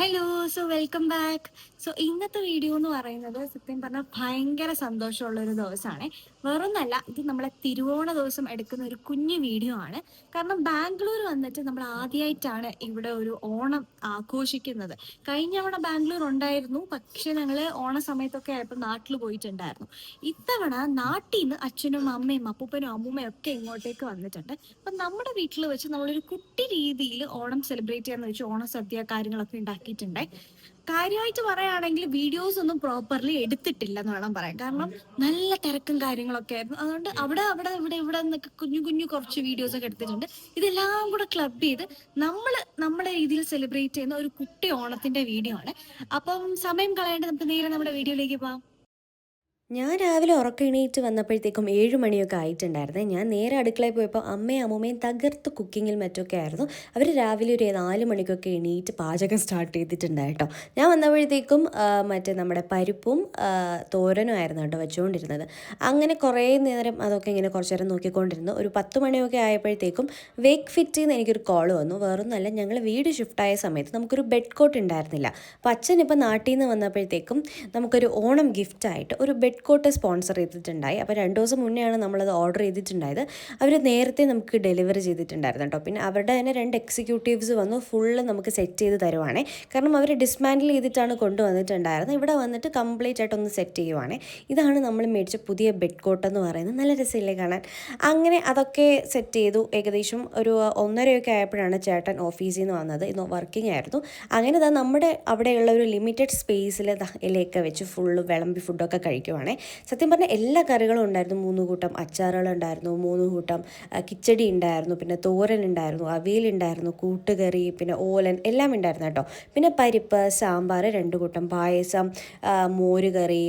Hello. Welcome back. ഇന്നത്തെ video എന്ന് പറയുന്നത് സത്യം പറഞ്ഞാൽ ഭയങ്കര സന്തോഷമുള്ള ഒരു ദിവസമാണ്. വേറൊന്നല്ല, ഇത് നമ്മളെ തിരുവോണ ദിവസം എടുക്കുന്ന ഒരു കുഞ്ഞു വീഡിയോ ആണ്. കാരണം ബാംഗ്ലൂർ വന്നിട്ട് നമ്മൾ ആദ്യമായിട്ടാണ് ഇവിടെ ഒരു ഓണം ആഘോഷിക്കുന്നത്. കഴിഞ്ഞ തവണ ബാംഗ്ലൂർ ഉണ്ടായിരുന്നു, പക്ഷെ ഞങ്ങൾ ഓണ സമയത്തൊക്കെ ആയപ്പോൾ നാട്ടിൽ പോയിട്ടുണ്ടായിരുന്നു. ഇത്തവണ നാട്ടിൽ നിന്ന് അച്ഛനും അമ്മയും അപ്പൂപ്പനും അമ്മൂമ്മയും ഒക്കെ ഇങ്ങോട്ടേക്ക് വന്നിട്ടുണ്ട്. അപ്പം നമ്മുടെ വീട്ടിൽ വെച്ച് നമ്മളൊരു കുട്ടി രീതിയിൽ ഓണം സെലിബ്രേറ്റ് ചെയ്യാന്ന് വെച്ച് ഓണസദ്യ കാര്യങ്ങളൊക്കെ ഉണ്ടാക്കിയിട്ടുണ്ടേ. കാര്യമായിട്ട് പറയുകയാണെങ്കിൽ വീഡിയോസ് ഒന്നും പ്രോപ്പർലി എടുത്തിട്ടില്ല എന്ന് വേണം പറയാൻ. കാരണം നല്ല തിരക്കും കാര്യങ്ങളൊക്കെ ആയിരുന്നു. അതുകൊണ്ട് അവിടെ അവിടെ ഇവിടെ നിന്നൊക്കെ കുഞ്ഞു കുഞ്ഞു കുറച്ച് വീഡിയോസ് ഒക്കെ എടുത്തിട്ടുണ്ട്. ഇതെല്ലാം കൂടെ ക്ലബ് ചെയ്ത് നമ്മൾ നമ്മുടെ രീതിയിൽ സെലിബ്രേറ്റ് ചെയ്യുന്ന ഒരു കുട്ടി ഓണത്തിന്റെ വീഡിയോ ആണ്. അപ്പം സമയം കളയാണ്ട് നമുക്ക് നേരെ നമ്മുടെ വീഡിയോയിലേക്ക് പോവാം. ഞാൻ രാവിലെ ഉറക്കം എണീറ്റ് വന്നപ്പോഴത്തേക്കും 7 മണിയൊക്കെ ആയിട്ടുണ്ടായിരുന്നേ. ഞാൻ നേരെ അടുക്കളയിൽ പോയപ്പോൾ അമ്മയും അമ്മൂമ്മയും തകർത്ത് കുക്കിങ്ങിൽ മറ്റൊക്കെ ആയിരുന്നു. അവർ രാവിലെ ഒരു 4 മണിക്കൊക്കെ എണീറ്റ് പാചകം സ്റ്റാർട്ട് ചെയ്തിട്ടുണ്ടായി കേട്ടോ. ഞാൻ വന്നപ്പോഴത്തേക്കും മറ്റേ നമ്മുടെ പരിപ്പും തോരനും ആയിരുന്നു കേട്ടോ വെച്ചുകൊണ്ടിരുന്നത്. അങ്ങനെ കുറേ നേരം അതൊക്കെ ഇങ്ങനെ കുറച്ച് നേരം നോക്കിക്കൊണ്ടിരുന്നു. ഒരു 10 മണിയൊക്കെ ആയപ്പോഴത്തേക്കും വേക്ക് ഫിറ്റിൽ നിന്ന് എനിക്കൊരു കോൾ വന്നു. വേറൊന്നുമല്ല, ഞങ്ങൾ വീട് ഷിഫ്റ്റായ സമയത്ത് നമുക്കൊരു ബെഡ് കോട്ട് ഉണ്ടായിരുന്നില്ല. അപ്പോൾ അച്ഛൻ ഇപ്പോൾ നാട്ടിൽ നിന്ന് വന്നപ്പോഴത്തേക്കും നമുക്കൊരു ഓണം ഗിഫ്റ്റായിട്ട് ഒരു ബെഡ് കോട്ട് സ്പോൺസർ ചെയ്തിട്ടുണ്ടായി. അപ്പോൾ 2 ദിവസം മുന്നെയാണ് നമ്മളത് ഓർഡർ ചെയ്തിട്ടുണ്ടായത്. അവർ നേരത്തെ നമുക്ക് ഡെലിവറി ചെയ്തിട്ടുണ്ടായിരുന്നു കേട്ടോ. പിന്നെ അവരുടെ തന്നെ 2 എക്സിക്യൂട്ടീവ്സ് വന്നു ഫുള്ള് നമുക്ക് സെറ്റ് ചെയ്ത് തരുവാണേ. കാരണം അവർ ഡിസ്മാൻഡിൽ ചെയ്തിട്ടാണ് കൊണ്ടുവന്നിട്ടുണ്ടായിരുന്നത്. ഇവിടെ വന്നിട്ട് കംപ്ലീറ്റ് ആയിട്ടൊന്ന് സെറ്റ് ചെയ്യുവാണേ. ഇതാണ് നമ്മൾ മേടിച്ച പുതിയ ബെഡ് കോട്ട് എന്ന് പറയുന്നത്. നല്ല രസമില്ലേ കാണാൻ. അങ്ങനെ അതൊക്കെ സെറ്റ് ചെയ്തു. ഏകദേശം ഒരു 1:30 ആയപ്പോഴാണ് ചേട്ടൻ ഓഫീസിൽ നിന്ന് വന്നത്. ഇന്ന് വർക്കിംഗ് ആയിരുന്നു. അങ്ങനെ നമ്മുടെ അവിടെയുള്ള ഒരു ലിമിറ്റഡ് സ്പേസിൽ ഇലയൊക്കെ വെച്ച് ഫുള്ള് വിളമ്പി ഫുഡൊക്കെ കഴിക്കുവാണ്. സത്യം പറഞ്ഞാൽ എല്ലാ കറികളും ഉണ്ടായിരുന്നു. 3 കൂട്ടം അച്ചാറുകളുണ്ടായിരുന്നു, 3 കൂട്ടം കിച്ചടി ഉണ്ടായിരുന്നു, പിന്നെ തോരൻ ഉണ്ടായിരുന്നു, അവിയലുണ്ടായിരുന്നു, കൂട്ടുകറി, പിന്നെ ഓലൻ എല്ലാം ഉണ്ടായിരുന്നു കേട്ടോ. പിന്നെ പരിപ്പ്, സാമ്പാർ, 2 കൂട്ടം പായസം, മോരുകറി,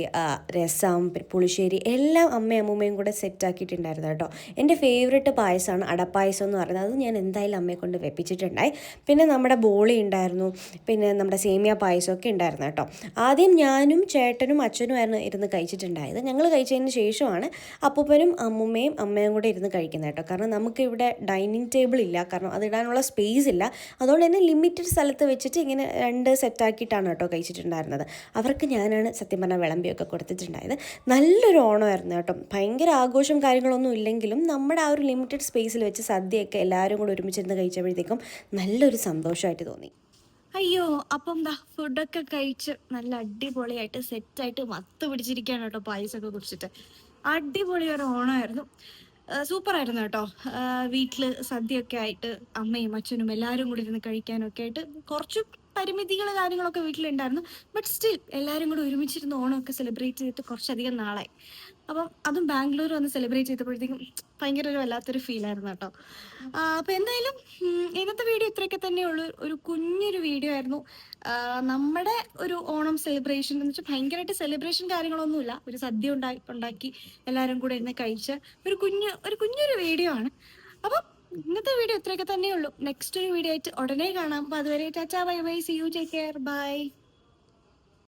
രസം, പുളിശ്ശേരി എല്ലാം അമ്മയും അമ്മൂമ്മയും കൂടെ സെറ്റാക്കിയിട്ടുണ്ടായിരുന്നു കേട്ടോ. എൻ്റെ ഫേവറേറ്റ് പായസമാണ് അടപ്പായസം എന്ന് പറയുന്നത്. അത് ഞാൻ എന്തായാലും അമ്മയെ കൊണ്ട് വെപ്പിച്ചിട്ടുണ്ടായി. പിന്നെ നമ്മുടെ ബോളി ഉണ്ടായിരുന്നു, പിന്നെ നമ്മുടെ സേമിയ പായസമൊക്കെ ഉണ്ടായിരുന്നു കേട്ടോ. ആദ്യം ഞാനും ചേട്ടനും അച്ഛനും ആയിരുന്നു ഇരുന്ന് കഴിച്ചിട്ടുണ്ടായത്. ഞങ്ങൾ കഴിച്ചതിന് ശേഷമാണ് അപ്പൂപ്പനും അമ്മൂമ്മയും അമ്മയും കൂടെ ഇരുന്ന് കഴിക്കുന്നത് കേട്ടോ. കാരണം നമുക്കിവിടെ ഡൈനിങ് ടേബിൾ ഇല്ല, കാരണം അതിടാനുള്ള സ്പേസ് ഇല്ല. അതുകൊണ്ട് തന്നെ ലിമിറ്റഡ് സ്ഥലത്ത് വെച്ചിട്ട് ഇങ്ങനെ 2 സെറ്റാക്കിയിട്ടാണ് കേട്ടോ കഴിച്ചിട്ടുണ്ടായിരുന്നത്. അവർക്ക് ഞാനാണ് സത്യം പറഞ്ഞാൽ വിളമ്പിയൊക്കെ കൊടുത്തിട്ടുണ്ടായത്. നല്ലൊരു ഓണമായിരുന്നു കേട്ടോ. ഭയങ്കര ആഘോഷം കാര്യങ്ങളൊന്നും ഇല്ലെങ്കിലും നമ്മുടെ ആ ഒരു ലിമിറ്റഡ് സ്പേസിൽ വെച്ച് സദ്യയൊക്കെ എല്ലാവരും കൂടെ ഒരുമിച്ചിരുന്ന് കഴിച്ചപ്പോഴത്തേക്കും നല്ലൊരു സന്തോഷമായിട്ട് തോന്നി. അയ്യോ, അപ്പം ഫുഡൊക്കെ കഴിച്ച് നല്ല അടിപൊളിയായിട്ട് സെറ്റായിട്ട് മത്ത് പിടിച്ചിരിക്കുകയാണ് കേട്ടോ. പായസമൊക്കെ കുടിച്ചിട്ട് അടിപൊളി ഒരു ഓണമായിരുന്നു. സൂപ്പറായിരുന്നു കേട്ടോ. വീട്ടിൽ സദ്യയൊക്കെ ആയിട്ട് അമ്മയും അച്ഛനും എല്ലാവരും കൂടി ഇരുന്ന് കഴിക്കാനൊക്കെ ആയിട്ട് കുറച്ച് പരിമിതികൾ കാര്യങ്ങളൊക്കെ വീട്ടിലുണ്ടായിരുന്നു. ബട്ട് സ്റ്റിൽ എല്ലാവരും കൂടി ഒരുമിച്ചിരുന്ന് ഓണമൊക്കെ സെലിബ്രേറ്റ് ചെയ്തിട്ട് കുറച്ചധികം നാളായി. അപ്പം അതും ബാംഗ്ലൂർ വന്ന് സെലിബ്രേറ്റ് ചെയ്തപ്പോഴത്തേക്കും ഭയങ്കര ഒരു വല്ലാത്തൊരു ഫീലായിരുന്നു കേട്ടോ. അപ്പം എന്തായാലും ഇന്നത്തെ വീഡിയോ ഇത്രയൊക്കെ തന്നെയുള്ളൂ. ഒരു കുഞ്ഞൊരു വീഡിയോ ആയിരുന്നു. നമ്മുടെ ഒരു ഓണം സെലിബ്രേഷൻ എന്ന് വെച്ചാൽ ഭയങ്കരമായിട്ട് സെലിബ്രേഷൻ കാര്യങ്ങളൊന്നുമില്ല. ഒരു സദ്യ ഉണ്ടാക്കി എല്ലാവരും കൂടെ ഇരുന്ന് കഴിച്ച ഒരു കുഞ്ഞൊരു വീഡിയോ ആണ്. അപ്പം ഇന്നത്തെ വീഡിയോ ഇത്രയൊക്കെ തന്നെയുള്ളൂ. നെക്സ്റ്റ് ഒരു വീഡിയോ ആയിട്ട് ഉടനെ കാണാം. അപ്പോൾ അതുവരെ tata bye bye, see you, take care, by.